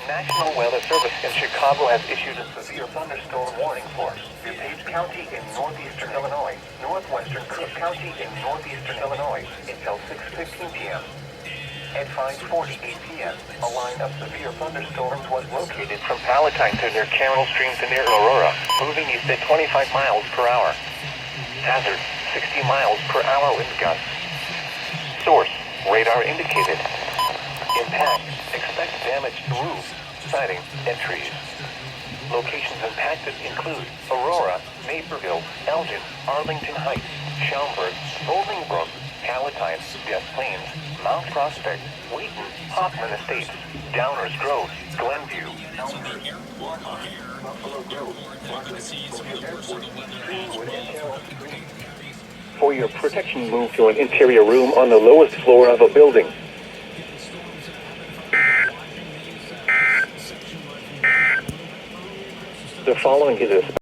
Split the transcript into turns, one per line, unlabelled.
National Weather Service in Chicago has issued a severe thunderstorm warning for DuPage County in northeastern Illinois, northwestern Cook County in northeastern Illinois until 6:15 p.m. At 5:48 p.m., a line of severe thunderstorms was located from Palatine to near Carroll Stream to near Aurora, moving east at 25 miles per hour. Hazard, 60 miles per hour wind gusts. Source, radar indicated. Impact, expect damage to roofs, siding, and trees. Locations impacted include Aurora, Naperville, Elgin, Arlington Heights, Schaumburg, Bolingbrook, Palatine, Des Plaines, Mount Prospect, Wheaton, Hoffman Estates, Downers Grove, Glenview, Elmhurst, Buffalo Grove, Greenwood, and Carroll. For your protection, move to an interior room on the lowest floor of a building. The following is a